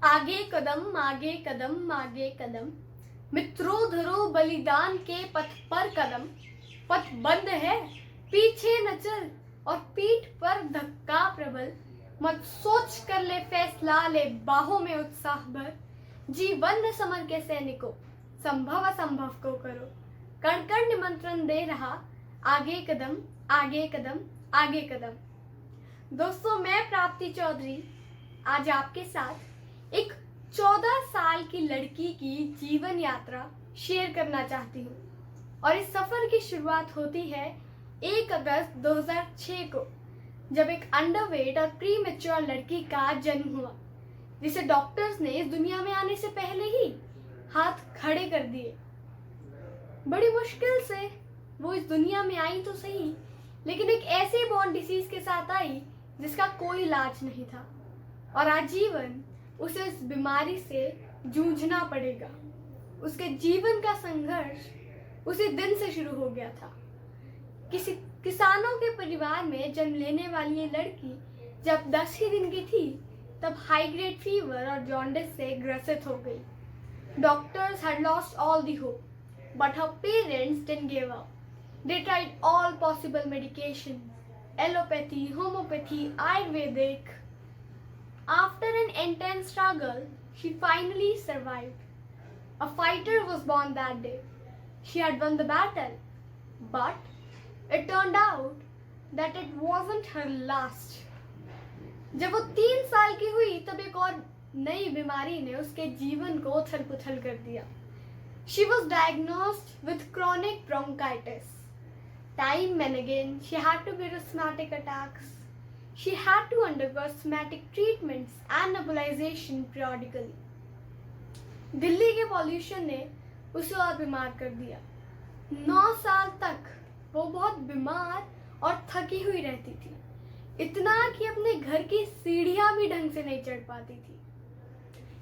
आगे कदम आगे कदम आगे कदम, मित्रों धरो बलिदान के पथ पर कदम। पथ बंद है पीछे न चल, और पीठ पर धक्का प्रबल। मत सोच कर ले फैसला, ले बाहों में उत्साह भर। जीवन में समर के सैनिकों, संभव असंभव को करो। कण कण निमंत्रण दे रहा, आगे कदम आगे कदम आगे कदम। दोस्तों, मैं प्राप्ति चौधरी आज आपके साथ एक 14 साल की लड़की की जीवन यात्रा शेयर करना चाहती हूँ। और इस सफर की शुरुआत होती है 1 अगस्त 2006 को, जब एक अंडरवेट और प्री मैच्योर लड़की का जन्म हुआ, जिसे डॉक्टर्स ने इस दुनिया में आने से पहले ही हाथ खड़े कर दिए। बड़ी मुश्किल से वो इस दुनिया में आई तो सही, लेकिन एक ऐसे बॉर्न डिसीज के साथ आई जिसका कोई इलाज नहीं था, और आजीवन उसे इस बीमारी से जूझना पड़ेगा। उसके जीवन का संघर्ष उसी दिन से शुरू हो गया था। किसी किसानों के परिवार में जन्म लेने वाली ये लड़की जब 10 ही दिन की थी, तब हाई ग्रेड फीवर और जॉन्डिस से ग्रसित हो गई। Doctors had lost all the hope, but her parents didn't give up. They tried all possible medication, allopathy, homeopathy, Ayurvedic. After an intense struggle, she finally survived. A fighter was born that day. She had won the battle, but it turned out that it wasn't her last. जब वो 3 साल की हुई, तब एक और नई बीमारी ने उसके जीवन को उथल पुथल कर दिया। She was diagnosed with chronic bronchitis. Time and again, she had to bear asthmatic attacks. She had to undergo asthmatic treatments and nebulization periodically. Delhi के पॉल्यूशन ने उसे और बीमार कर दिया। 9 साल तक वो बहुत बीमार और थकी हुई रहती थी, इतना कि अपने घर की सीढ़ियां भी ढंग से नहीं चढ़ पाती थी।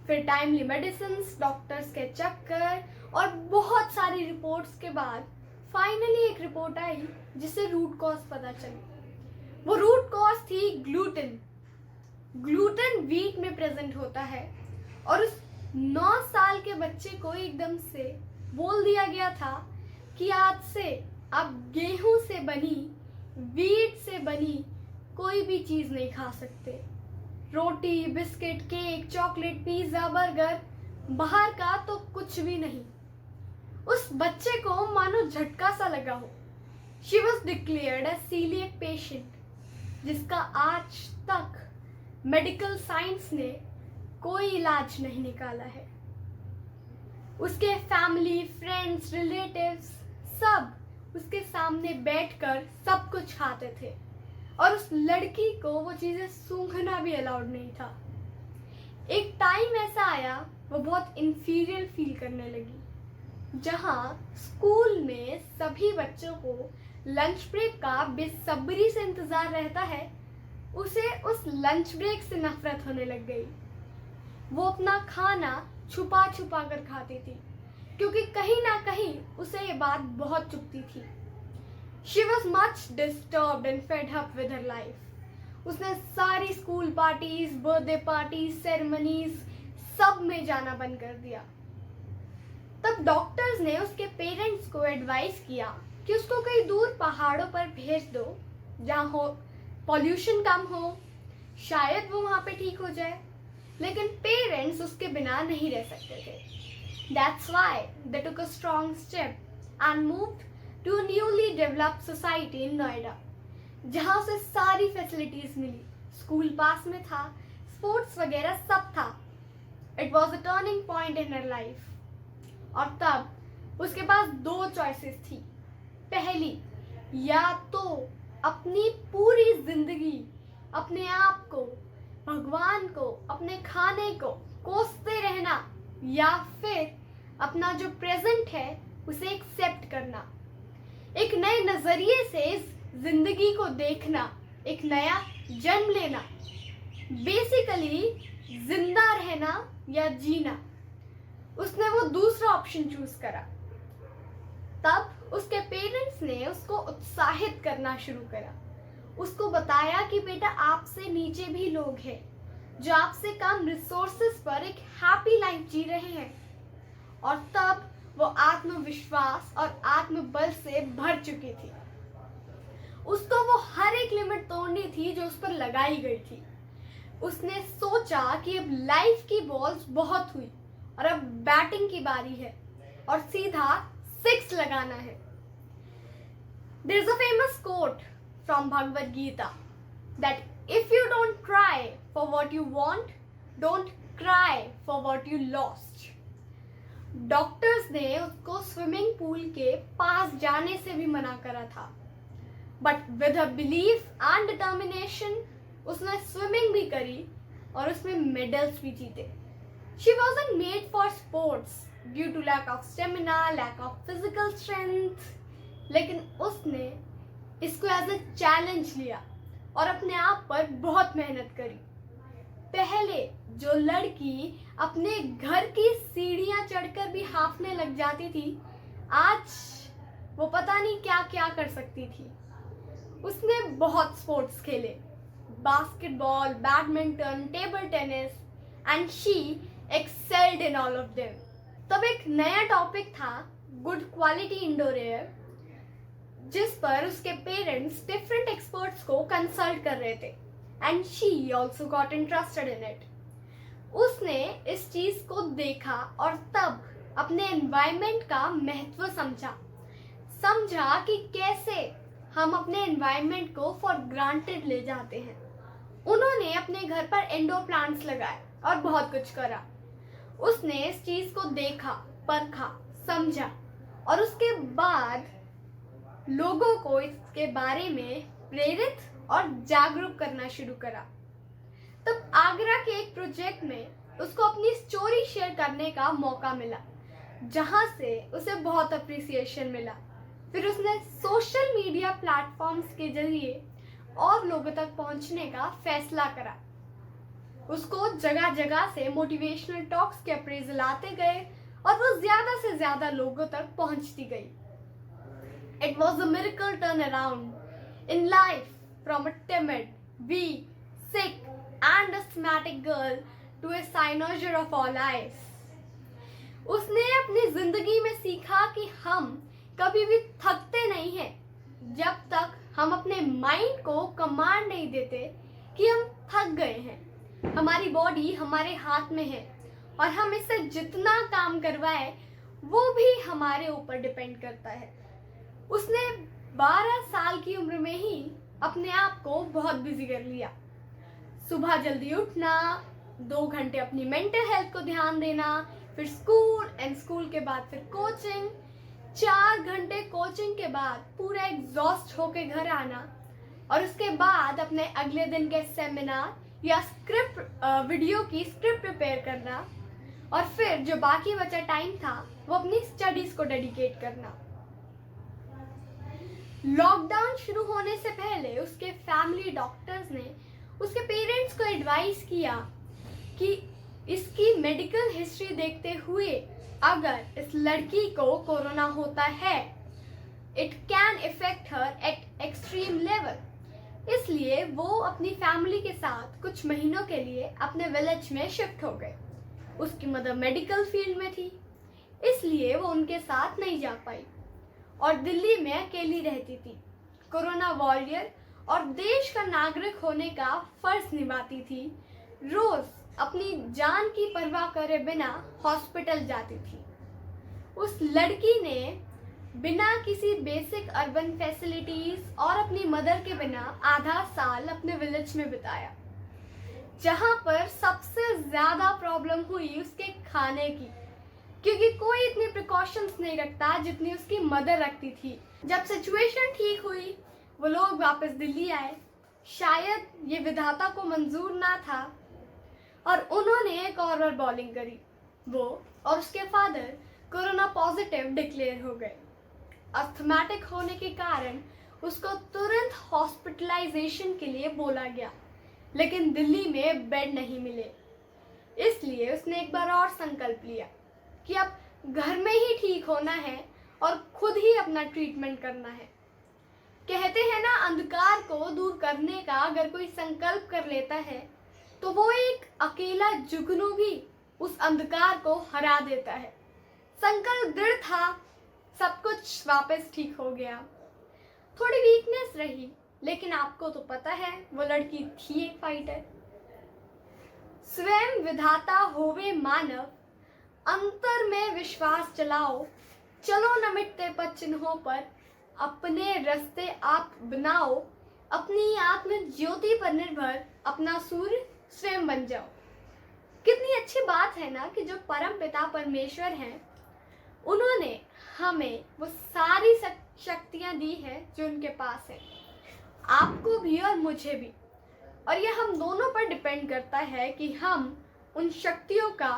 फिर टाइमली मेडिसिन्स, डॉक्टर्स के चक्कर और बहुत सारी रिपोर्ट्स के बाद फाइनली एक रिपोर्ट आई जिससे रूट कॉज पता चली। वो रूट कॉज थी ग्लूटेन। ग्लूटेन व्हीट में प्रेजेंट होता है, और उस 9 साल के बच्चे को एकदम से बोल दिया गया था कि आज से आप गेहूं से बनी, व्हीट से बनी कोई भी चीज नहीं खा सकते। रोटी, biscuit, cake, chocolate, pizza, burger, बाहर का तो कुछ भी नहीं। उस बच्चे को मानो झटका सा लगा हो। She was declared as celiac patient, जिसका आज तक मेडिकल साइंस ने कोई इलाज नहीं निकाला है। उसके फैमिली, फ्रेंड्स, रिलेटिव्स सब उसके सामने बैठकर सब कुछ खाते थे, और उस लड़की को वो चीजें सूंघना भी अलाउड नहीं था। एक टाइम ऐसा आया, वो बहुत इंफीरियर फील करने लगी। जहां स्कूल में सभी बच्चों को लंच ब्रेक का बेसब्री से इंतजार रहता है, उसे उस लंच ब्रेक से नफरत होने लग गई। वो अपना खाना छुपा छुपा कर खाती थी, क्योंकि कहीं ना कहीं उसे ये बात बहुत चुभती थी। She was much disturbed and fed up with her life. उसने सारी school parties, birthday parties, ceremonies सब में जाना बंद कर दिया। तब डॉक्टर्स ने उसके पेरेंट्स को एडवाइस किया कि उसको कहीं दूर पहाड़ों पर भेज दो, जहाँ हो पॉल्यूशन कम हो, शायद वो वहाँ पे ठीक हो जाए। लेकिन पेरेंट्स उसके बिना नहीं रह सकते थे। That's why they took a strong step and moved to a newly developed society in Noida, जहाँ उसे सारी फैसिलिटीज मिली। स्कूल पास में था, स्पोर्ट्स वगैरह सब था। It was a turning point in her life. और तब उसके पास 2 चॉइसेस थी। पहली, या तो अपनी पूरी जिंदगी अपने आप को, भगवान को, अपने खाने को कोसते रहना, या फिर अपना जो प्रेजेंट है उसे एक्सेप्ट करना, एक नए नजरिए से इस जिंदगी को देखना, एक नया जन्म लेना, बेसिकली जिंदा रहना या जीना। उसने वो दूसरा ऑप्शन चूज करा। तब उसके पेरेंट्स ने उसको उत्साहित करना शुरू करा। उसको बताया कि बेटा, आपसे नीचे भी लोग हैं जो आपसे कम रिसोर्सेस पर एक हैप्पी लाइफ जी रहे हैं। और तब वो आत्मविश्वास और आत्मबल से भर चुकी थी। उसको वो हर एक लिमिट तोड़नी थी जो उस पर लगाई गई थी। उसने सोचा कि अब लाइफ की बॉल्स बहुत हुई और अब बैटिंग की बारी है और सीधा 6 लगाना है। There is a famous quote from Bhagavad Gita that if you don't cry for what you want, don't cry for what you lost. Doctors ने उसको स्विमिंग पूल के पास जाने से भी मना करा था, but with a belief and determination उसने स्विमिंग भी करी और उसमें मेडल्स भी जीते। She wasn't made for sports due to lack of stamina, lack of physical strength, लेकिन उसने इसको एज ए चैलेंज लिया और अपने आप पर बहुत मेहनत करी। पहले जो लड़की अपने घर की सीढ़ियां चढ़कर भी हांफने लग जाती थी, आज वो पता नहीं क्या क्या कर सकती थी। उसने बहुत स्पोर्ट्स खेले, basketball, badminton, table tennis, and she excelled in all of them. तब एक नया टॉपिक था गुड क्वालिटी इंडोर एयर, जिस पर उसके पेरेंट्स डिफरेंट एक्सपर्ट्स को कंसल्ट कर रहे थे and she also got interested in it. उसने इस चीज को देखा और तब अपने एनवायरनमेंट का महत्व समझा कि कैसे हम अपने एनवायरनमेंट को फॉर ग्रांटेड ले जाते हैं। उन्होंने अपने घर पर इंडोर प्लांट्स लगाए और बहुत कुछ करा। उसने इस चीज को देखा, परखा, समझा और उसके बाद लोगों को इसके बारे में प्रेरित और जागरूक करना शुरू करा। तब आगरा के एक प्रोजेक्ट में उसको अपनी स्टोरी शेयर करने का मौका मिला, जहां से उसे बहुत अप्रिसिएशन मिला। फिर उसने सोशल मीडिया प्लेटफॉर्म्स के जरिए और लोगों तक पहुंचने का फैसला करा। उसको जगह जगह से मोटिवेशनल टॉक्स के अप्रेजल आते गए और वो ज्यादा से ज्यादा लोगों तक पहुंचती गई। It was a miracle turnaround in life from a timid, weak, sick and asthmatic girl to a cynosure of all eyes. उसने अपनी जिंदगी में सीखा कि हम कभी भी थकते नहीं हैं जब तक हम अपने माइंड को कमांड नहीं देते कि हम थक गए हैं। हमारी बॉडी हमारे हाथ में है और हम इससे जितना काम करवाए वो भी हमारे ऊपर डिपेंड करता है। उसने 12 साल की उम्र में ही अपने आप को बहुत बिजी कर लिया। सुबह जल्दी उठना, 2 घंटे अपनी मेंटल हेल्थ को ध्यान देना, फिर स्कूल एंड स्कूल के बाद फिर कोचिंग, 4 घंटे कोचिंग के बाद पूरा एग्जॉस्ट होके घर आना और उसके बाद अपने अगले दिन के सेमिनार या वीडियो की स्क्रिप्ट प्रिपेयर करना और फिर जो बाकी बचा टाइम था वो अपनी स्टडीज को डेडिकेट करना। लॉकडाउन शुरू होने से पहले उसके फैमिली डॉक्टर्स ने उसके पेरेंट्स को एडवाइस किया कि इसकी मेडिकल हिस्ट्री देखते हुए अगर इस लड़की को कोरोना होता है, it can effect her at extreme level. इसलिए वो अपनी फैमिली के साथ कुछ महीनों के लिए अपने विलेज में शिफ्ट हो गए। उसकी मदर मेडिकल फील्ड में थी, इसलिए वो उनके साथ नहीं जा पाई और दिल्ली में अकेली रहती थी। कोरोना वॉरियर और देश का नागरिक होने का फर्ज निभाती थी। रोज अपनी जान की परवाह करे बिना हॉस्पिटल जाती थी। उस लड़की ने बिना किसी बेसिक अर्बन फैसिलिटीज और अपनी मदर के बिना आधा साल अपने विलेज में बिताया, जहां पर सबसे ज्यादा प्रॉब्लम हुई उसके खाने की, क्योंकि कोई इतनी प्रिकॉशंस नहीं रखता जितनी उसकी मदर रखती थी। जब सिचुएशन ठीक हुई वो लोग वापस दिल्ली आए। शायद ये विधाता को मंजूर ना था और उन्होंने एक और बार बॉलिंग करी। वो और उसके फादर कोरोना पॉजिटिव डिक्लेयर हो गए। अस्थमैटिक होने के कारण उसको तुरंत हॉस्पिटलाइजेशन के लिए बोला गया, लेकिन दिल्ली में बेड नहीं मिले। इसलिए उसने एक बार और संकल्प लिया कि अब घर में ही ठीक होना है और खुद ही अपना ट्रीटमेंट करना है। कहते हैं ना, अंधकार को दूर करने का अगर कोई संकल्प कर लेता है तो वो एक अकेला जुगनू भी उस अंधकार को हरा देता है। संकल्प दृढ़ था, सब कुछ वापस ठीक हो गया। थोड़ी वीकनेस रही, लेकिन आपको तो पता है वो लड़की थी एक फाइटर। स्वयं विधाता होवे मानव, अंतर में विश्वास चलाओ, चलो न मिटते पद चिन्हों पर, अपने रास्ते आप बनाओ, अपनी आत्म ज्योति पर निर्भर अपना सूर्य स्वयं बन जाओ। कितनी अच्छी बात है ना कि जो परम पिता परमेश्वर हैं, उन्होंने हमें वो सारी शक्तियां दी है जो उनके पास है, आपको भी और मुझे भी। और यह हम दोनों पर डिपेंड करता है कि हम उन शक्तियों का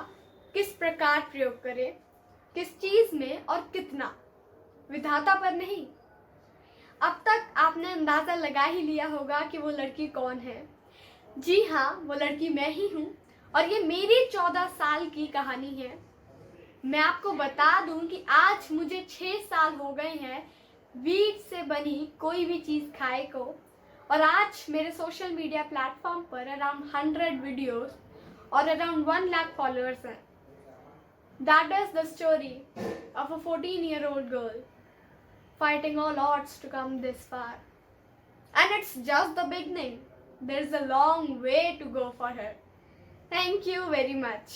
किस प्रकार प्रयोग करें, किस चीज में और कितना, विधाता पर नहीं। अब तक आपने अंदाजा लगा ही लिया होगा कि वो लड़की कौन है। जी हाँ, वो लड़की मैं ही हूँ और ये मेरी 14 साल की कहानी है। मैं आपको बता दूं कि आज मुझे 6 साल हो गए हैं वीट से बनी कोई भी चीज़ खाए को, और आज मेरे सोशल मीडिया प्लेटफॉर्म पर अराउंड 100 वीडियोस और अराउंड 1 लाख फॉलोअर्स हैं। That is the story of a 14-year-old girl fighting all odds to come this far. And it's just the beginning. There's a long way to go for her. Thank you very much.